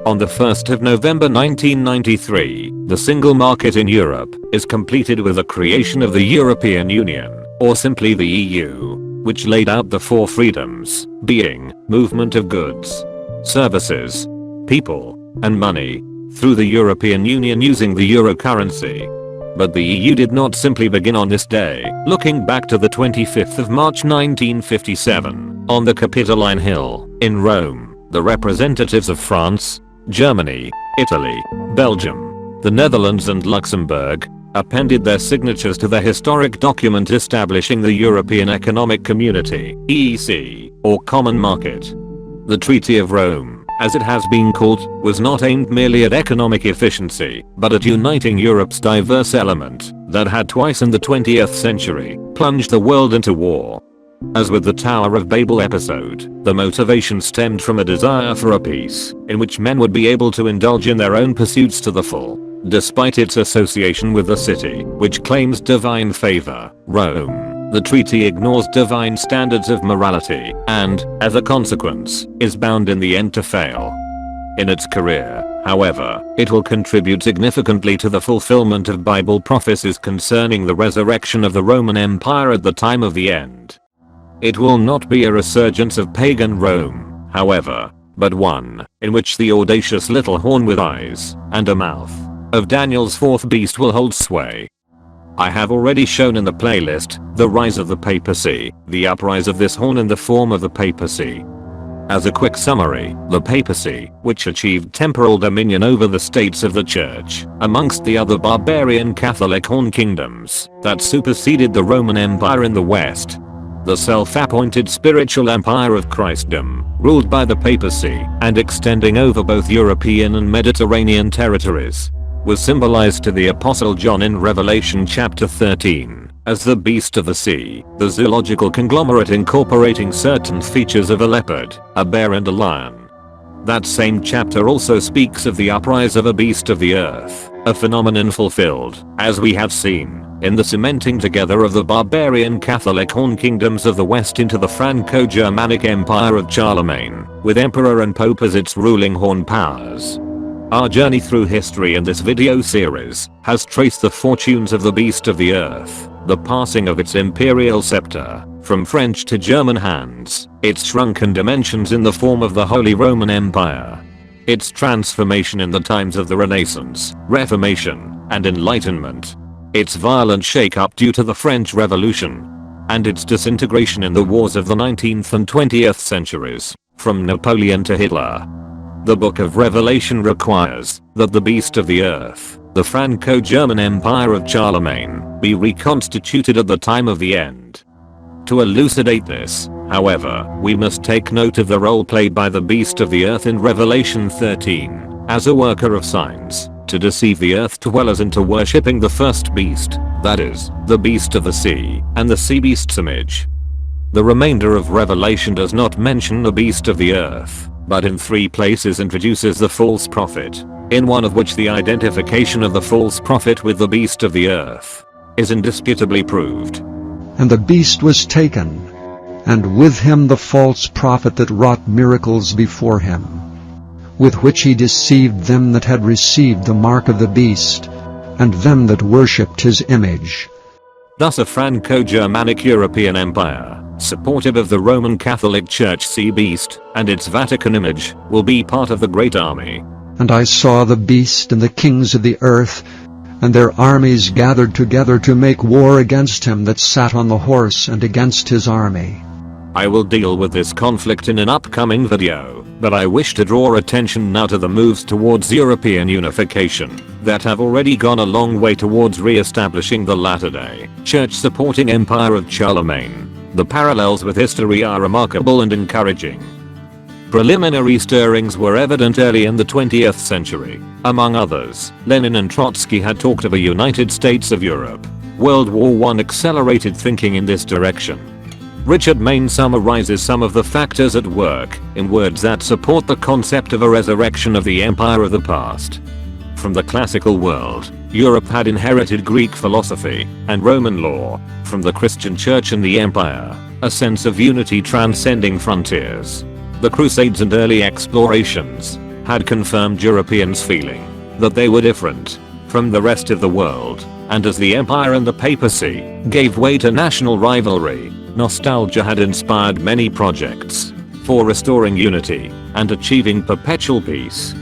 On the 1st of November 1993, the single market in Europe is completed with the creation of the European Union, or simply the EU, which laid out the four freedoms, being movement of goods, services, people, and money, through the European Union using the euro currency. But the EU did not simply begin on this day. Looking back to the 25th of March 1957, on the Capitoline Hill, in Rome, the representatives of France, Germany, Italy, Belgium, the Netherlands and Luxembourg appended their signatures to the historic document establishing the European Economic Community, EEC, or Common Market. The Treaty of Rome, as it has been called, was not aimed merely at economic efficiency, but at uniting Europe's diverse element that had twice in the 20th century plunged the world into war. As with the Tower of Babel episode, the motivation stemmed from a desire for a peace in which men would be able to indulge in their own pursuits to the full. Despite its association with the city, which claims divine favor, Rome, the treaty ignores divine standards of morality and, as a consequence, is bound in the end to fail. In its career, however, it will contribute significantly to the fulfillment of Bible prophecies concerning the resurrection of the Roman Empire at the time of the end. It will not be a resurgence of pagan Rome, however, but one in which the audacious little horn with eyes and a mouth of Daniel's fourth beast will hold sway. I have already shown in the playlist the rise of the papacy, the uprise of this horn in the form of the papacy. As a quick summary, the papacy, which achieved temporal dominion over the states of the church, amongst the other barbarian Catholic horn kingdoms that superseded the Roman Empire in the West. The self-appointed spiritual empire of Christendom, ruled by the papacy and extending over both European and Mediterranean territories, was symbolized to the Apostle John in Revelation chapter 13 as the beast of the sea, the zoological conglomerate incorporating certain features of a leopard, a bear and a lion. That same chapter also speaks of the uprise of a beast of the earth, a phenomenon fulfilled, as we have seen, in the cementing together of the barbarian Catholic horn kingdoms of the West into the Franco-Germanic Empire of Charlemagne, with emperor and pope as its ruling horn powers. Our journey through history in this video series has traced the fortunes of the beast of the earth, the passing of its imperial scepter from French to German hands, its shrunken dimensions in the form of the Holy Roman Empire, its transformation in the times of the Renaissance, Reformation, and Enlightenment, its violent shake-up due to the French Revolution, and its disintegration in the wars of the 19th and 20th centuries, from Napoleon to Hitler. The Book of Revelation requires that the beast of the earth, the Franco-German Empire of Charlemagne, be reconstituted at the time of the end. To elucidate this, however, we must take note of the role played by the beast of the earth in Revelation 13, as a worker of signs, to deceive the earth dwellers into worshipping the first beast, that is, the beast of the sea, and the sea beast's image. The remainder of Revelation does not mention the beast of the earth, but in 3 places introduces the false prophet, in one of which the identification of the false prophet with the beast of the earth is indisputably proved. And the beast was taken, and with him the false prophet that wrought miracles before him, with which he deceived them that had received the mark of the beast, and them that worshipped his image. Thus a Franco-Germanic European empire, supportive of the Roman Catholic Church sea beast and its Vatican image, will be part of the great army. And I saw the beast and the kings of the earth, and their armies gathered together to make war against him that sat on the horse and against his army. I will deal with this conflict in an upcoming video, but I wish to draw attention now to the moves towards European unification that have already gone a long way towards re-establishing the latter-day church-supporting empire of Charlemagne. The parallels with history are remarkable and encouraging. Preliminary stirrings were evident early in the 20th century. Among others, Lenin and Trotsky had talked of a United States of Europe. World War I accelerated thinking in this direction. Richard Main summarizes some of the factors at work in words that support the concept of a resurrection of the empire of the past. From the classical world, Europe had inherited Greek philosophy and Roman law. From the Christian Church and the Empire, a sense of unity transcending frontiers. The Crusades and early explorations, had confirmed Europeans' feeling that they were different from the rest of the world, and as the empire and the papacy gave way to national rivalry, nostalgia had inspired many projects for restoring unity and achieving perpetual peace.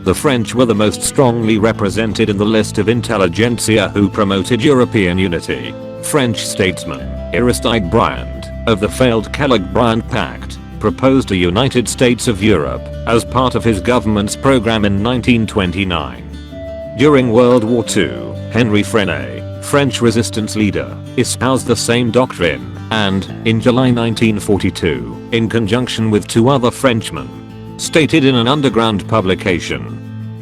The French were the most strongly represented in the list of intelligentsia who promoted European unity. French statesman Aristide Briand, of the failed Kellogg-Briand Pact, proposed a United States of Europe as part of his government's program in 1929. During World War II, Henry Frenay, French resistance leader, espoused the same doctrine, and, in July 1942, in conjunction with two other Frenchmen, stated in an underground publication,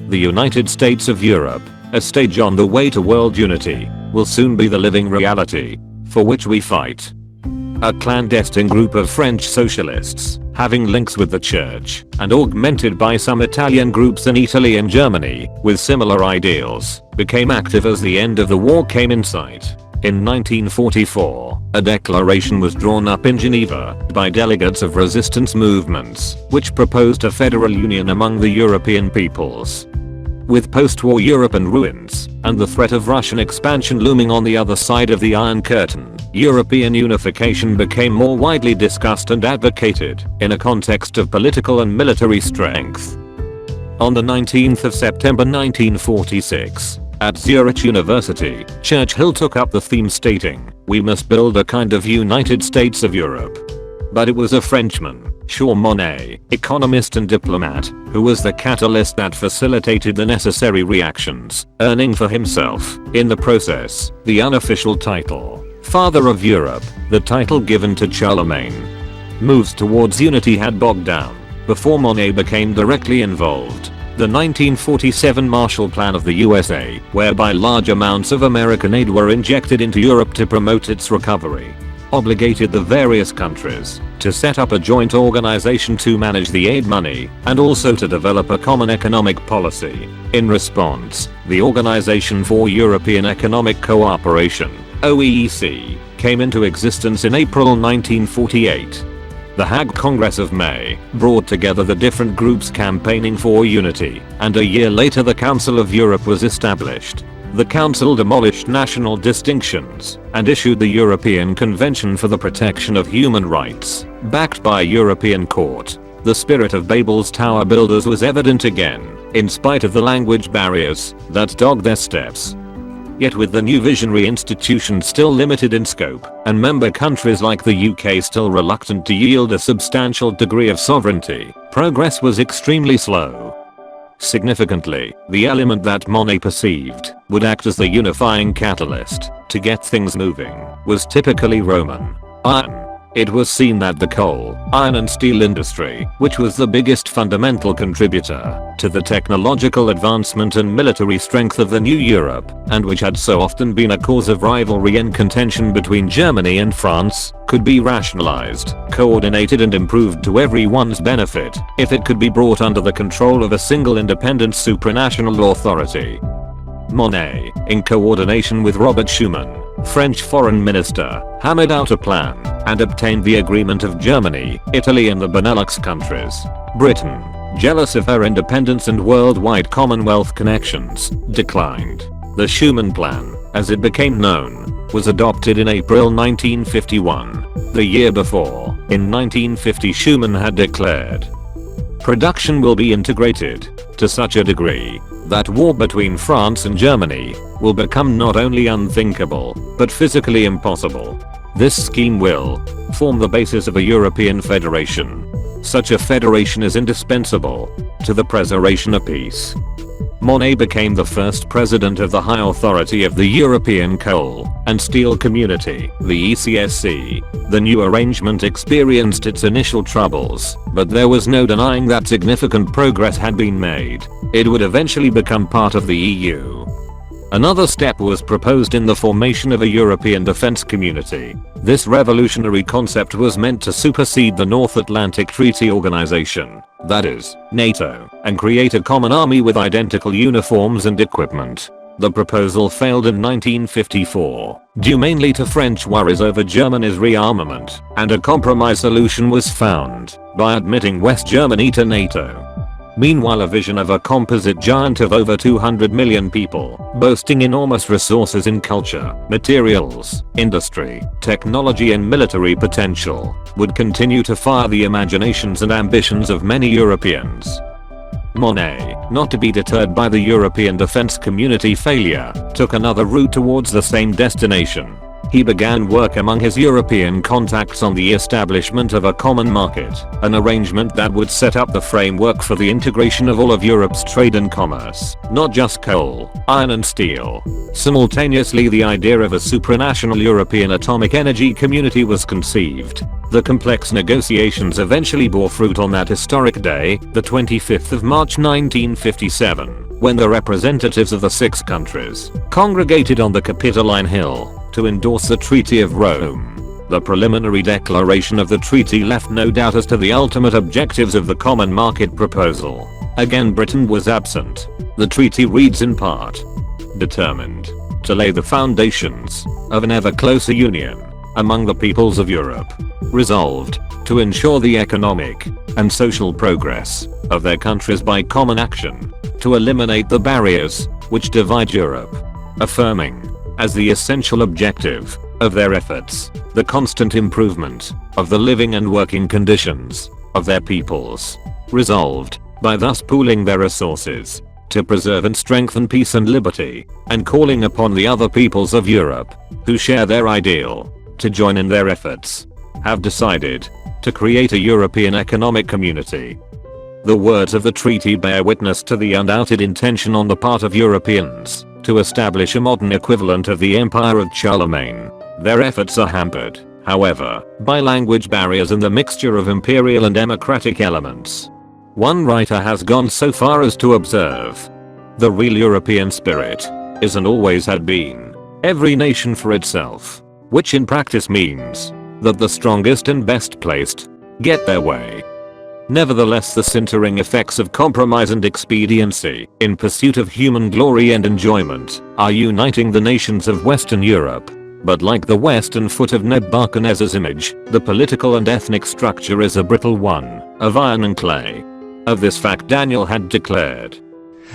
"The United States of Europe, a stage on the way to world unity, will soon be the living reality for which we fight." A clandestine group of French socialists, having links with the church, and augmented by some Italian groups in Italy and Germany with similar ideals, became active as the end of the war came in sight. In 1944, a declaration was drawn up in Geneva by delegates of resistance movements, which proposed a federal union among the European peoples. With post-war Europe in ruins, and the threat of Russian expansion looming on the other side of the Iron Curtain, European unification became more widely discussed and advocated in a context of political and military strength. On the 19th of September 1946, at Zurich University, Churchill took up the theme stating, "We must build a kind of United States of Europe." But it was a Frenchman, Jean Monnet, economist and diplomat, who was the catalyst that facilitated the necessary reactions, earning for himself, in the process, the unofficial title, Father of Europe, the title given to Charlemagne. Moves towards unity had bogged down before Monnet became directly involved. The 1947 Marshall Plan of the USA, whereby large amounts of American aid were injected into Europe to promote its recovery, obligated the various countries to set up a joint organization to manage the aid money and also to develop a common economic policy. In response, the Organization for European Economic Cooperation, OEEC, came into existence in April 1948. The Hague Congress of May brought together the different groups campaigning for unity, and a year later the Council of Europe was established. The Council demolished national distinctions and issued the European Convention for the Protection of Human Rights, backed by a European court. The spirit of Babel's Tower builders was evident again, in spite of the language barriers that dogged their steps. Yet with the new visionary institution still limited in scope, and member countries like the UK still reluctant to yield a substantial degree of sovereignty, progress was extremely slow. Significantly, the element that Monnet perceived would act as the unifying catalyst to get things moving was typically Roman iron. It was seen that the coal, iron and steel industry, which was the biggest fundamental contributor to the technological advancement and military strength of the new Europe, and which had so often been a cause of rivalry and contention between Germany and France, could be rationalized, coordinated and improved to everyone's benefit if it could be brought under the control of a single independent supranational authority. Monnet, in coordination with Robert Schuman, French foreign minister, hammered out a plan and obtained the agreement of Germany, Italy and the Benelux countries. Britain, jealous of her independence and worldwide Commonwealth connections, declined. The Schuman Plan, as it became known, was adopted in April 1951. The year before, in 1950, Schuman had declared, "Production will be integrated to such a degree that war between France and Germany will become not only unthinkable, but physically impossible. This scheme will form the basis of a European federation. Such a federation is indispensable to the preservation of peace." Monnet became the first president of the High Authority of the European Coal and Steel Community, the ECSC. The new arrangement experienced its initial troubles, but there was no denying that significant progress had been made. It would eventually become part of the EU. Another step was proposed in the formation of a European defense community. This revolutionary concept was meant to supersede the North Atlantic Treaty Organization, that is, NATO, and create a common army with identical uniforms and equipment. The proposal failed in 1954, due mainly to French worries over Germany's rearmament, and a compromise solution was found by admitting West Germany to NATO. Meanwhile, a vision of a composite giant of over 200 million people, boasting enormous resources in culture, materials, industry, technology and military potential, would continue to fire the imaginations and ambitions of many Europeans. Monet, not to be deterred by the European defense community failure, took another route towards the same destination. He began work among his European contacts on the establishment of a common market, an arrangement that would set up the framework for the integration of all of Europe's trade and commerce, not just coal, iron and steel. Simultaneously, the idea of a supranational European atomic energy community was conceived. The complex negotiations eventually bore fruit on that historic day, the 25th of March 1957, when the representatives of the 6 countries congregated on the Capitoline Hill to endorse the Treaty of Rome. The preliminary declaration of the treaty left no doubt as to the ultimate objectives of the common market proposal. Again, Britain was absent. The treaty reads in part, determined to lay the foundations of an ever closer union among the peoples of Europe, resolved to ensure the economic and social progress of their countries by common action, to eliminate the barriers which divide Europe, affirming as the essential objective of their efforts the constant improvement of the living and working conditions of their peoples, resolved by thus pooling their resources to preserve and strengthen peace and liberty, and calling upon the other peoples of Europe who share their ideal to join in their efforts, have decided to create a European economic community. The words of the treaty bear witness to the undoubted intention on the part of Europeans to establish a modern equivalent of the Empire of Charlemagne. Their efforts are hampered, however, by language barriers and the mixture of imperial and democratic elements. One writer has gone so far as to observe, the real European spirit is and always had been every nation for itself, which in practice means that the strongest and best placed get their way. Nevertheless, the sintering effects of compromise and expediency in pursuit of human glory and enjoyment are uniting the nations of Western Europe. But like the western foot of Nebuchadnezzar's image, the political and ethnic structure is a brittle one, of iron and clay. Of this fact Daniel had declared,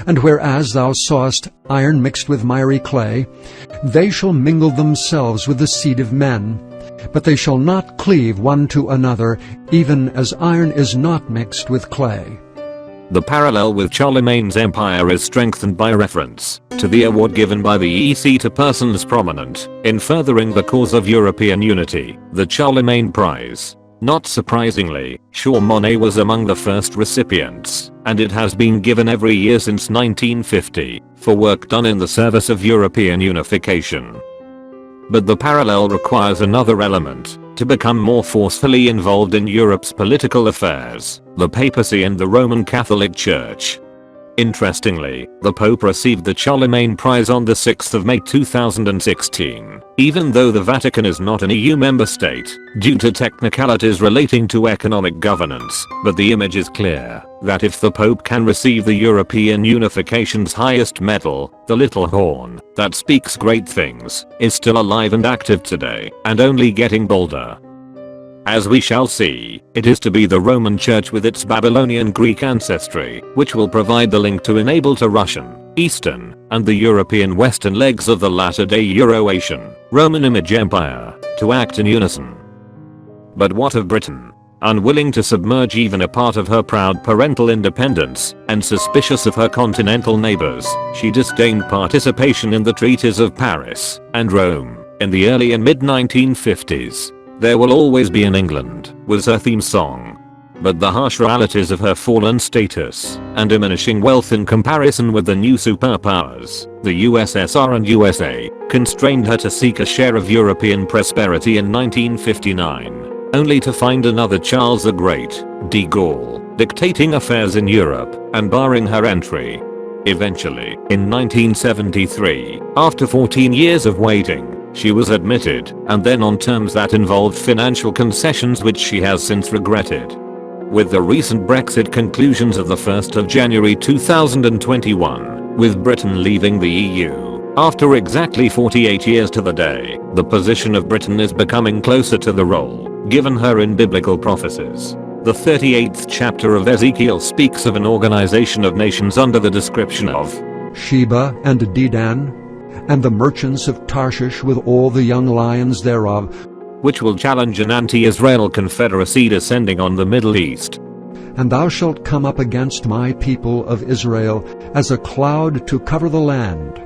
And whereas thou sawest iron mixed with miry clay, they shall mingle themselves with the seed of men, but they shall not cleave one to another, even as iron is not mixed with clay. The parallel with Charlemagne's empire is strengthened by reference to the award given by the EC to persons prominent in furthering the cause of European unity, the Charlemagne Prize. Not surprisingly, Jean Monnet was among the first recipients, and it has been given every year since 1950 for work done in the service of European unification. But the parallel requires another element to become more forcefully involved in Europe's political affairs: the papacy and the Roman Catholic Church. Interestingly, the Pope received the Charlemagne Prize on the 6th of May 2016, even though the Vatican is not an EU member state, due to technicalities relating to economic governance, but the image is clear that if the Pope can receive the European unification's highest medal, the little horn that speaks great things is still alive and active today, and only getting bolder. As we shall see, it is to be the Roman Church with its Babylonian Greek ancestry, which will provide the link to enable the Russian, Eastern, and the European Western legs of the latter-day Euro-Asian, Roman image empire, to act in unison. But what of Britain? Unwilling to submerge even a part of her proud parental independence, and suspicious of her continental neighbors, she disdained participation in the treaties of Paris and Rome in the early and mid-1950s. There will always be an England was her theme song. But the harsh realities of her fallen status and diminishing wealth in comparison with the new superpowers, the USSR and USA, constrained her to seek a share of European prosperity in 1959, only to find another Charles the Great, de Gaulle, dictating affairs in Europe and barring her entry. Eventually, in 1973, after 14 years of waiting, she was admitted, and then on terms that involved financial concessions which she has since regretted. With the recent Brexit conclusions of the 1st of January 2021, with Britain leaving the EU, after exactly 48 years to the day, the position of Britain is becoming closer to the role given her in biblical prophecies. The 38th chapter of Ezekiel speaks of an organization of nations under the description of Sheba and Dedan, and the merchants of Tarshish with all the young lions thereof, which will challenge an anti-Israel confederacy descending on the Middle East. And thou shalt come up against my people of Israel as a cloud to cover the land.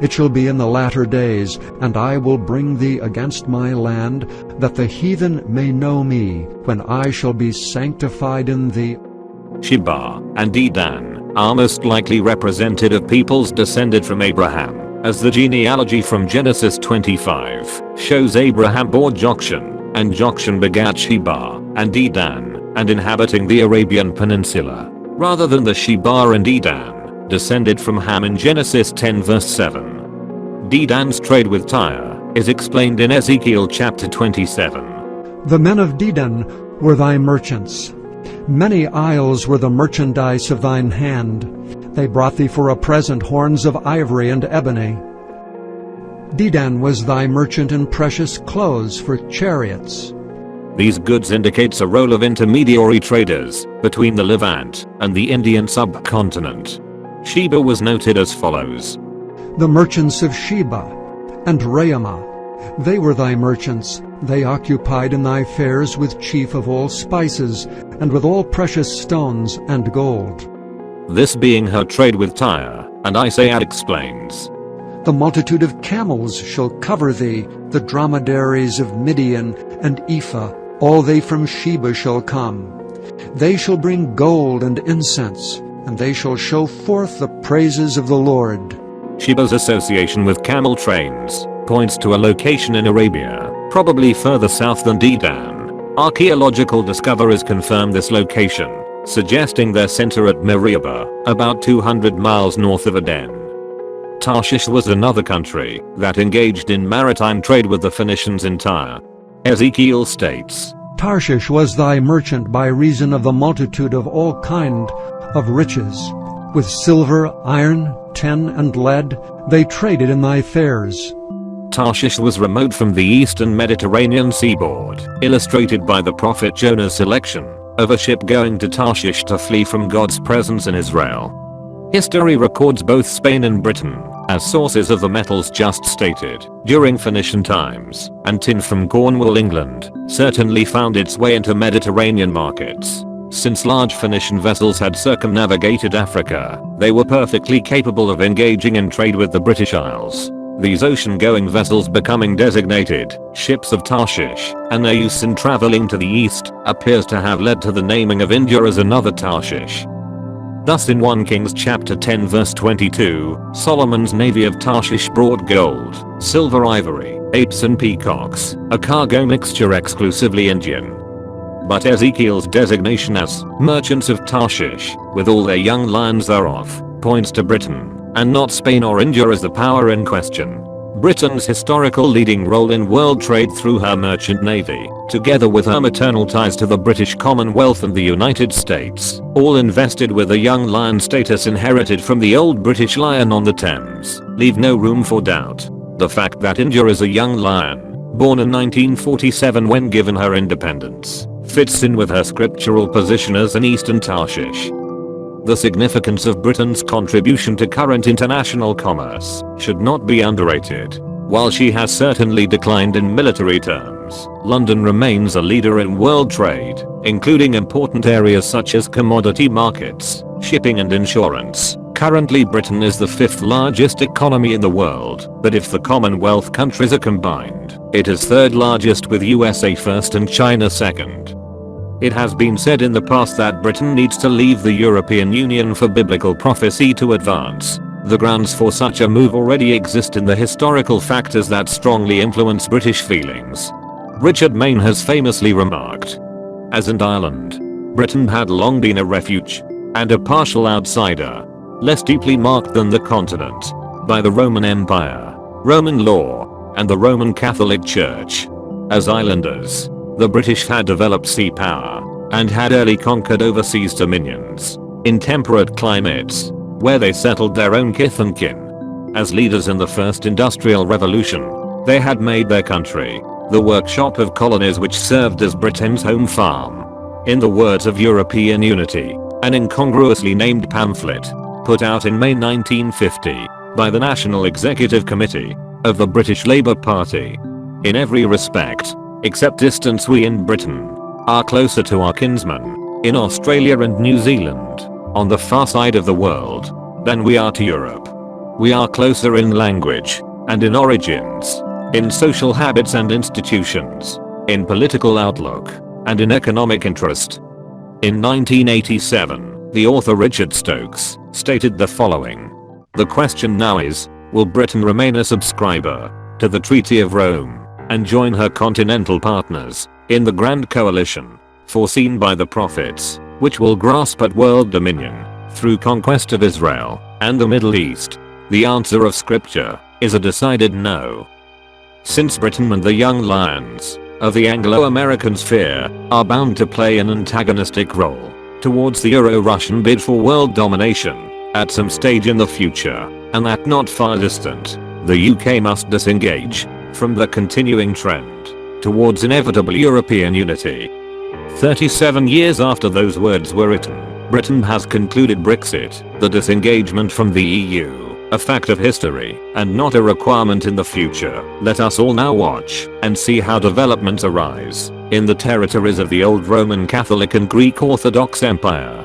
It shall be in the latter days, and I will bring thee against my land, that the heathen may know me, when I shall be sanctified in thee. Sheba and Dedan are most likely representative peoples descended from Abraham, as the genealogy from Genesis 25 shows Abraham bore Jokshan, and Jokshan begat Sheba and Dedan, and inhabiting the Arabian Peninsula, rather than the Sheba and Dedan descended from Ham in Genesis 10 verse 7. Dedan's trade with Tyre is explained in Ezekiel chapter 27. The men of Dedan were thy merchants. Many isles were the merchandise of thine hand. They brought thee for a present horns of ivory and ebony. Dedan was thy merchant in precious clothes for chariots. These goods indicates a role of intermediary traders between the Levant and the Indian subcontinent. Sheba was noted as follows. The merchants of Sheba and Raamah, they were thy merchants. They occupied in thy fairs with chief of all spices, and with all precious stones and gold. This being her trade with Tyre, and Isaiah explains. The multitude of camels shall cover thee, the dromedaries of Midian and Ephah, all they from Sheba shall come. They shall bring gold and incense, and they shall show forth the praises of the Lord. Sheba's association with camel trains points to a location in Arabia, probably further south than Dedan. Archaeological discoveries confirm this location, suggesting their center at Meribah, about 200 miles north of Aden. Tarshish was another country that engaged in maritime trade with the Phoenicians in Tyre. Ezekiel states, Tarshish was thy merchant by reason of the multitude of all kind of riches. With silver, iron, tin, and lead, they traded in thy fairs. Tarshish was remote from the eastern Mediterranean seaboard, illustrated by the prophet Jonah's selection of a ship going to Tarshish to flee from God's presence in Israel. History records both Spain and Britain as sources of the metals just stated during Phoenician times, and tin from Cornwall, England, certainly found its way into Mediterranean markets. Since large Phoenician vessels had circumnavigated Africa, they were perfectly capable of engaging in trade with the British Isles. These ocean-going vessels becoming designated ships of Tarshish, and their use in traveling to the east appears to have led to the naming of India as another Tarshish. Thus in 1 Kings chapter 10 verse 22, Solomon's navy of Tarshish brought gold, silver, ivory, apes and peacocks, a cargo mixture exclusively Indian. But Ezekiel's designation as merchants of Tarshish, with all their young lions thereof, points to Britain, and not Spain or India as the power in question. Britain's historical leading role in world trade through her merchant navy, together with her maternal ties to the British Commonwealth and the United States, all invested with a young lion status inherited from the old British lion on the Thames, leave no room for doubt. The fact that India is a young lion, born in 1947 when given her independence, fits in with her scriptural position as an eastern Tarshish. The significance of Britain's contribution to current international commerce should not be underrated. While she has certainly declined in military terms, London remains a leader in world trade, including important areas such as commodity markets, shipping and insurance. Currently Britain is the 5th largest economy in the world, but if the Commonwealth countries are combined, it is 3rd largest with USA first and China second. It has been said in the past that Britain needs to leave the European Union for biblical prophecy to advance. The grounds for such a move already exist in the historical factors that strongly influence British feelings. Richard Mayne has famously remarked, as in Ireland, Britain had long been a refuge and a partial outsider, less deeply marked than the continent by the Roman Empire, Roman law, and the Roman Catholic Church. As islanders, the British had developed sea power and had early conquered overseas dominions in temperate climates, where they settled their own kith and kin. As leaders in the first industrial revolution, they had made their country the workshop of colonies which served as Britain's home farm. In the words of European Unity, an incongruously named pamphlet, put out in May 1950, by the National Executive Committee of the British Labour Party. In every respect, except distance, we in Britain are closer to our kinsmen in Australia and New Zealand, on the far side of the world, than we are to Europe. We are closer in language and in origins, in social habits and institutions, in political outlook, and in economic interest. In 1987, the author Richard Stokes stated the following: "The question now is, will Britain remain a subscriber to the Treaty of Rome and join her continental partners in the grand coalition foreseen by the prophets, which will grasp at world dominion through conquest of Israel and the Middle East?" The answer of scripture is a decided no. Since Britain and the young lions of the Anglo-American sphere are bound to play an antagonistic role towards the Euro-Russian bid for world domination at some stage in the future, and that not far distant, the UK must disengage from the continuing trend towards inevitable European unity. 37 years after those words were written, Britain has concluded Brexit, the disengagement from the EU, a fact of history and not a requirement in the future. Let us all now watch and see how developments arise in the territories of the old Roman Catholic and Greek Orthodox Empire.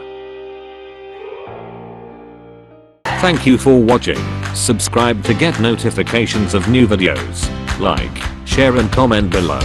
Thank you for watching. Subscribe to get notifications of new videos. Like, share and comment below.